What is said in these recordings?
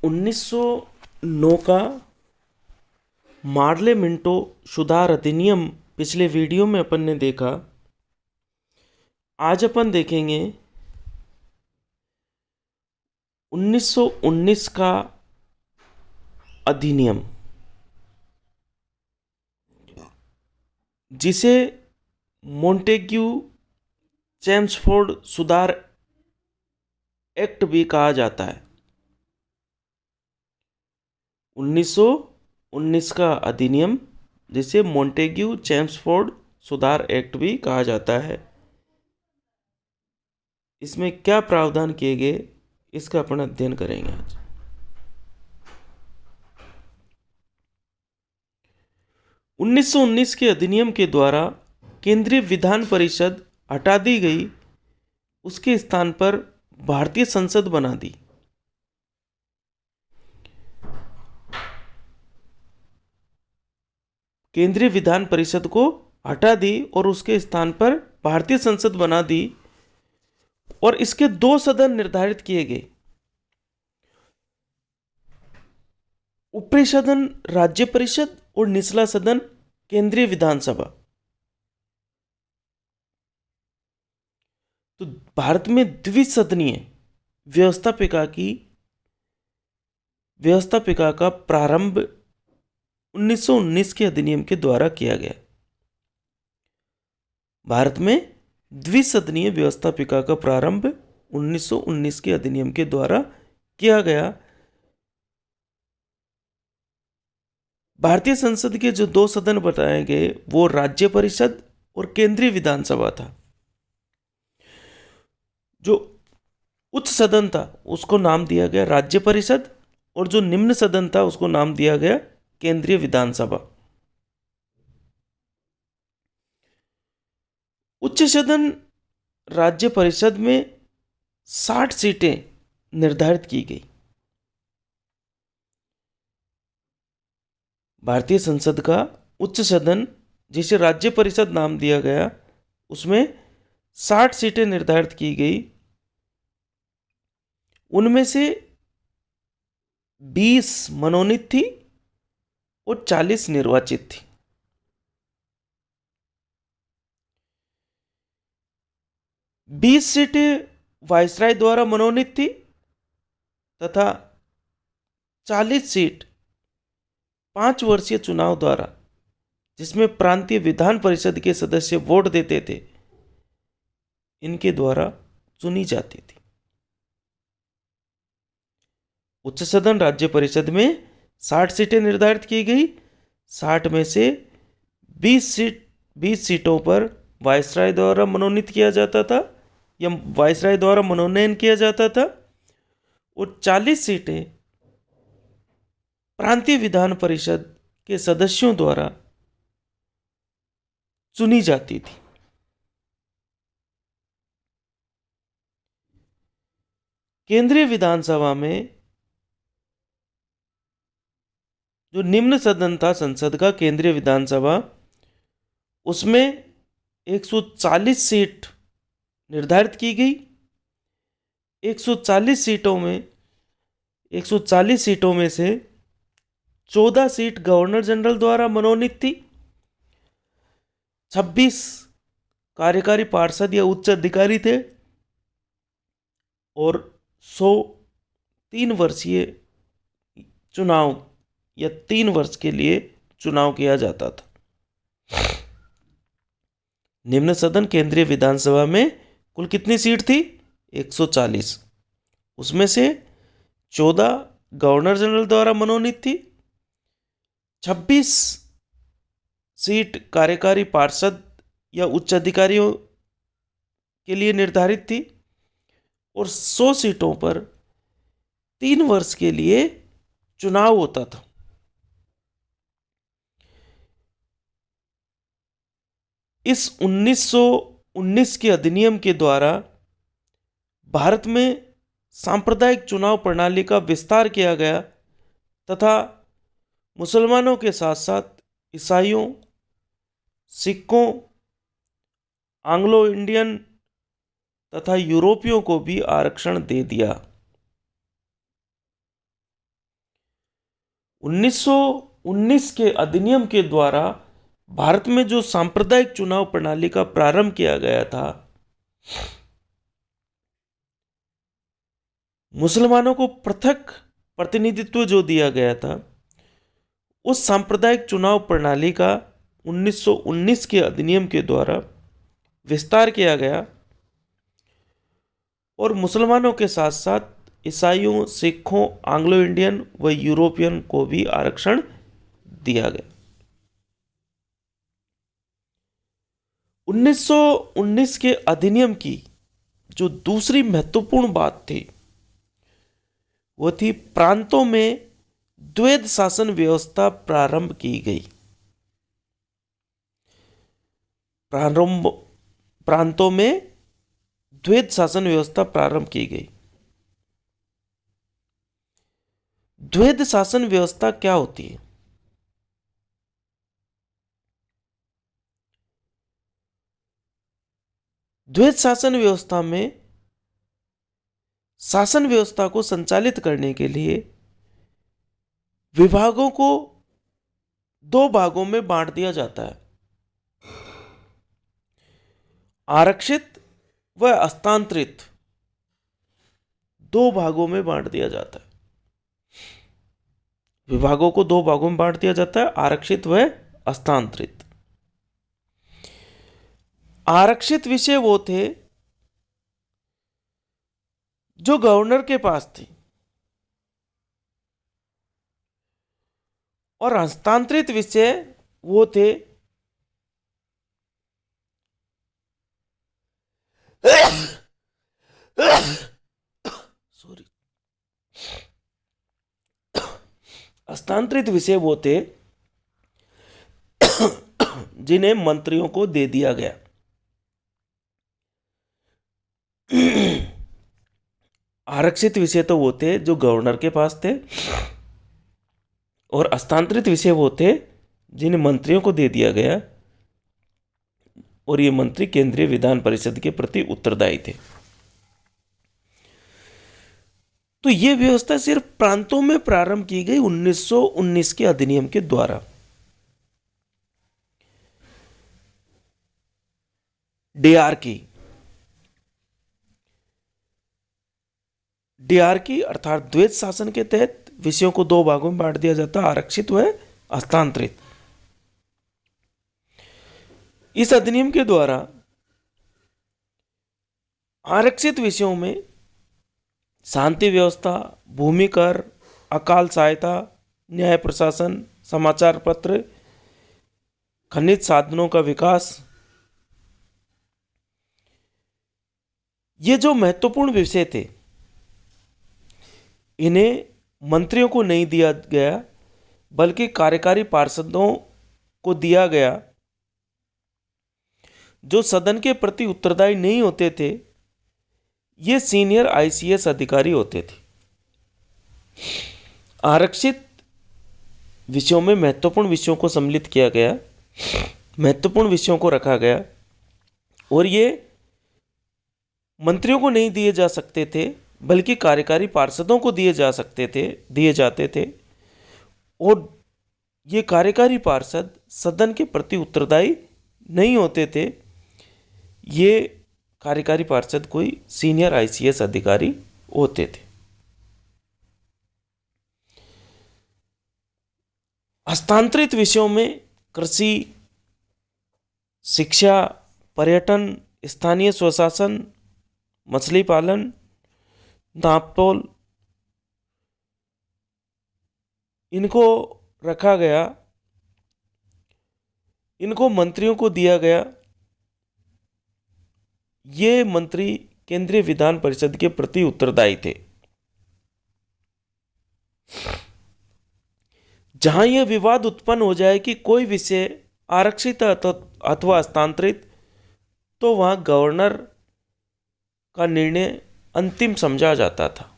1909 का Morley Minto सुधार अधिनियम पिछले वीडियो में अपन ने देखा। आज अपन देखेंगे 1919 का अधिनियम, जिसे मोंटेग्यू चेम्सफोर्ड सुधार एक्ट भी कहा जाता है। 1919 का अधिनियम, जिसे मोंटेग्यू चेम्सफोर्ड सुधार एक्ट भी कहा जाता है, इसमें क्या प्रावधान किए गए इसका अपन अध्ययन करेंगे आज। 1919 के अधिनियम के द्वारा केंद्रीय विधान परिषद हटा दी गई, उसके स्थान पर भारतीय संसद बना दी। केंद्रीय विधान परिषद को हटा दी और उसके स्थान पर भारतीय संसद बना दी, और इसके दो सदन निर्धारित किए गए। ऊपरी सदन राज्य परिषद और निचला सदन केंद्रीय विधानसभा। तो भारत में द्विसदनीय व्यवस्थापिका का प्रारंभ 1919 के अधिनियम के द्वारा किया गया। भारत में द्विसदनीय व्यवस्थापिका का प्रारंभ 1919 के अधिनियम के द्वारा किया गया। भारतीय संसद के जो दो सदन बताए गए वो राज्य परिषद और केंद्रीय विधानसभा था। जो उच्च सदन था उसको नाम दिया गया राज्य परिषद, और जो निम्न सदन था उसको नाम दिया गया केंद्रीय विधानसभा। उच्च सदन राज्य परिषद में 60 सीटें निर्धारित की गई। भारतीय संसद का उच्च सदन, जिसे राज्य परिषद नाम दिया गया, उसमें 60 सीटें निर्धारित की गई। उनमें से 20 मनोनीत थी और 40 निर्वाचित थी। बीस सीटें वायसराय द्वारा मनोनीत थी तथा 40 सीट 5 वर्षीय चुनाव द्वारा, जिसमें प्रांतीय विधान परिषद के सदस्य वोट देते थे, इनके द्वारा चुनी जाती थी। उच्च सदन राज्य परिषद में 60 सीटें निर्धारित की गई। 60 में से 20 सीटों पर वायसराय द्वारा मनोनीत किया जाता था या वायसराय द्वारा मनोनयन किया जाता था, और 40 सीटें प्रांतीय विधान परिषद के सदस्यों द्वारा चुनी जाती थी। केंद्रीय विधानसभा में जो निम्न सदन था संसद का, केंद्रीय विधानसभा, उसमें 140 सीट निर्धारित की गई। 140 सीटों में से 14 सीट गवर्नर जनरल द्वारा मनोनीत थी। 26 कार्यकारी पार्षद या उच्च अधिकारी थे, और 100 3 वर्षीय चुनाव या 3 वर्ष के लिए चुनाव किया जाता था। निम्न सदन केंद्रीय विधानसभा में कुल कितनी सीट थी? 140। उसमें से 14 गवर्नर जनरल द्वारा मनोनीत थी, 26 सीट कार्यकारी पार्षद या उच्च अधिकारियों के लिए निर्धारित थी, और 100 सीटों पर 3 वर्ष के लिए चुनाव होता था। इस 1919 के अधिनियम के द्वारा भारत में सांप्रदायिक चुनाव प्रणाली का विस्तार किया गया तथा मुसलमानों के साथ साथ ईसाइयों, सिखों, एंग्लो इंडियन तथा यूरोपियों को भी आरक्षण दे दिया। 1919 के अधिनियम के द्वारा भारत में जो सांप्रदायिक चुनाव प्रणाली का प्रारंभ किया गया था, मुसलमानों को पृथक प्रतिनिधित्व जो दिया गया था, उस सांप्रदायिक चुनाव प्रणाली का 1919 के अधिनियम के द्वारा विस्तार किया गया और मुसलमानों के साथ साथ ईसाइयों, सिखों, एंग्लो इंडियन व यूरोपियन को भी आरक्षण दिया गया। 1919 के अधिनियम की जो दूसरी महत्वपूर्ण बात थी वो थी प्रांतों में द्वैध शासन व्यवस्था प्रारंभ की गई। प्रांतों में द्वैध शासन व्यवस्था प्रारंभ की गई। द्वैध शासन व्यवस्था क्या होती है? द्वैध शासन व्यवस्था में शासन व्यवस्था को संचालित करने के लिए विभागों को दो भागों में बांट दिया जाता है, आरक्षित व हस्तांतरित। दो भागों में बांट दिया जाता है, विभागों को दो भागों में बांट दिया जाता है, आरक्षित व हस्तांतरित। आरक्षित विषय वो थे जो गवर्नर के पास थे और हस्तांतरित विषय वो थे सॉरी हस्तांतरित विषय वो थे जिन्हें मंत्रियों को दे दिया गया। आरक्षित विषय तो वो थे जो गवर्नर के पास थे और हस्तांतरित विषय वो थे जिन्हें मंत्रियों को दे दिया गया और ये मंत्री केंद्रीय विधान परिषद के प्रति उत्तरदायी थे। तो ये व्यवस्था सिर्फ प्रांतों में प्रारंभ की गई 1919 के अधिनियम के द्वारा। डीआरकी अर्थात द्वैध शासन के तहत विषयों को दो भागों में बांट दिया जाता, आरक्षित व हस्तांतरित। इस अधिनियम के द्वारा आरक्षित विषयों में शांति व्यवस्था, भूमि कर, अकाल सहायता, न्याय प्रशासन, समाचार पत्र, खनिज साधनों का विकास, ये जो महत्वपूर्ण विषय थे इन्हें मंत्रियों को नहीं दिया गया बल्कि कार्यकारी पार्षदों को दिया गया जो सदन के प्रति उत्तरदायी नहीं होते थे। ये सीनियर आईसीएस अधिकारी होते थे। आरक्षित विषयों में महत्वपूर्ण विषयों को सम्मिलित किया गया, महत्वपूर्ण विषयों को रखा गया और ये मंत्रियों को नहीं दिए जा सकते थे बल्कि कार्यकारी पार्षदों को दिए जाते थे और ये कार्यकारी पार्षद सदन के प्रति उत्तरदायी नहीं होते थे। ये कार्यकारी पार्षद कोई सीनियर आईसीएस अधिकारी होते थे। हस्तांतरित विषयों में कृषि, शिक्षा, पर्यटन, स्थानीय स्वशासन, मछली पालन, नापतोल, इनको रखा गया, इनको मंत्रियों को दिया गया। ये मंत्री केंद्रीय विधान परिषद के प्रति उत्तरदायी थे। जहां यह विवाद उत्पन्न हो जाए कि कोई विषय आरक्षित अथवा हस्तांतरित, तो वहां गवर्नर का निर्णय अंतिम समझा जाता था।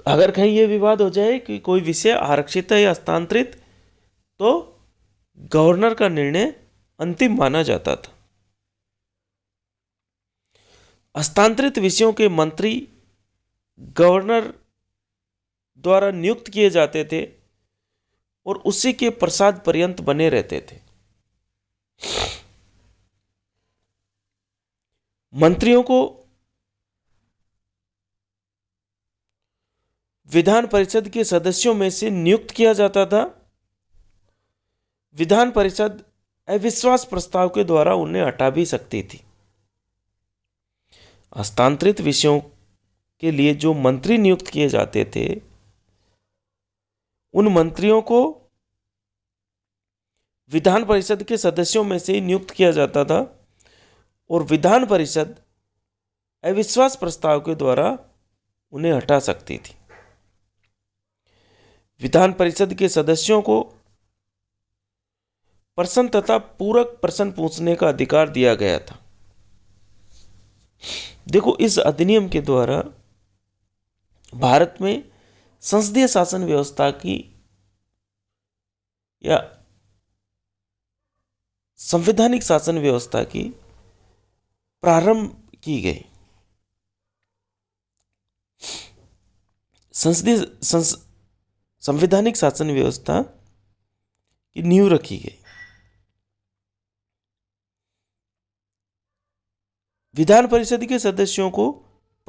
अगर कहीं यह विवाद हो जाए कि कोई विषय आरक्षित है या हस्तांतरित, तो गवर्नर का निर्णय अंतिम माना जाता था। हस्तांतरित विषयों के मंत्री गवर्नर द्वारा नियुक्त किए जाते थे और उसी के प्रसाद पर्यंत बने रहते थे। मंत्रियों को विधान परिषद के सदस्यों में से नियुक्त किया जाता था। विधान परिषद अविश्वास प्रस्ताव के द्वारा उन्हें हटा भी सकती थी। हस्तांतरित विषयों के लिए जो मंत्री नियुक्त किए जाते थे, उन मंत्रियों को विधान परिषद के सदस्यों में से ही नियुक्त किया जाता था और विधान परिषद अविश्वास प्रस्ताव के द्वारा उन्हें हटा सकती थी। विधान परिषद के सदस्यों को प्रश्न तथा पूरक प्रश्न पूछने का अधिकार दिया गया था। देखो, इस अधिनियम के द्वारा भारत में संसदीय शासन व्यवस्था की या संवैधानिक शासन व्यवस्था की प्रारंभ की गई। संवैधानिक शासन व्यवस्था की नींव रखी गई। विधान परिषद के सदस्यों को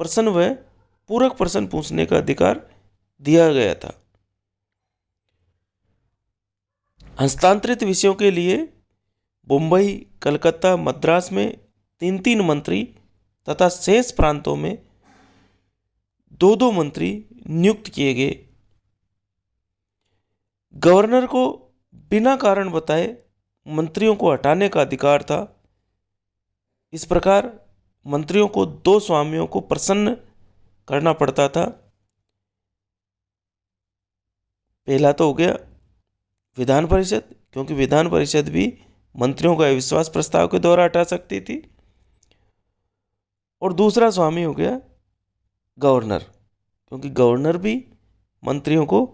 प्रश्न व पूरक प्रश्न पूछने का अधिकार दिया गया था। हस्तांतरित विषयों के लिए मुंबई, कलकत्ता, मद्रास में 3-3 मंत्री तथा शेष प्रांतों में 2-2 मंत्री नियुक्त किए गए। गवर्नर को बिना कारण बताए मंत्रियों को हटाने का अधिकार था। इस प्रकार मंत्रियों को 2 स्वामियों को प्रसन्न करना पड़ता था। पहला तो हो गया विधान परिषद, क्योंकि विधान परिषद भी मंत्रियों का अविश्वास प्रस्ताव के द्वारा हटा सकती थी, और दूसरा स्वामी हो गया गवर्नर, क्योंकि गवर्नर भी मंत्रियों को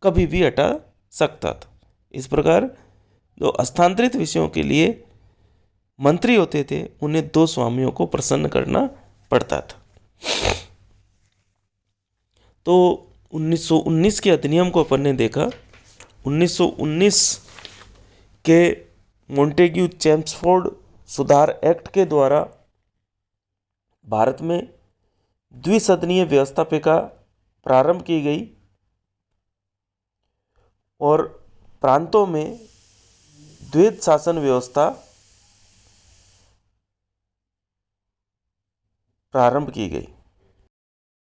कभी भी हटा सकता था। इस प्रकार जो हस्तांतरित विषयों के लिए मंत्री होते थे, उन्हें 2 स्वामियों को प्रसन्न करना पड़ता था। तो 1919 के अधिनियम को अपन ने देखा। 1919 के मोंटेग्यू चेम्सफोर्ड सुधार एक्ट के द्वारा भारत में द्विसदनीय व्यवस्थापिका प्रारंभ की गई और प्रांतों में द्वैध शासन व्यवस्था प्रारंभ की गई।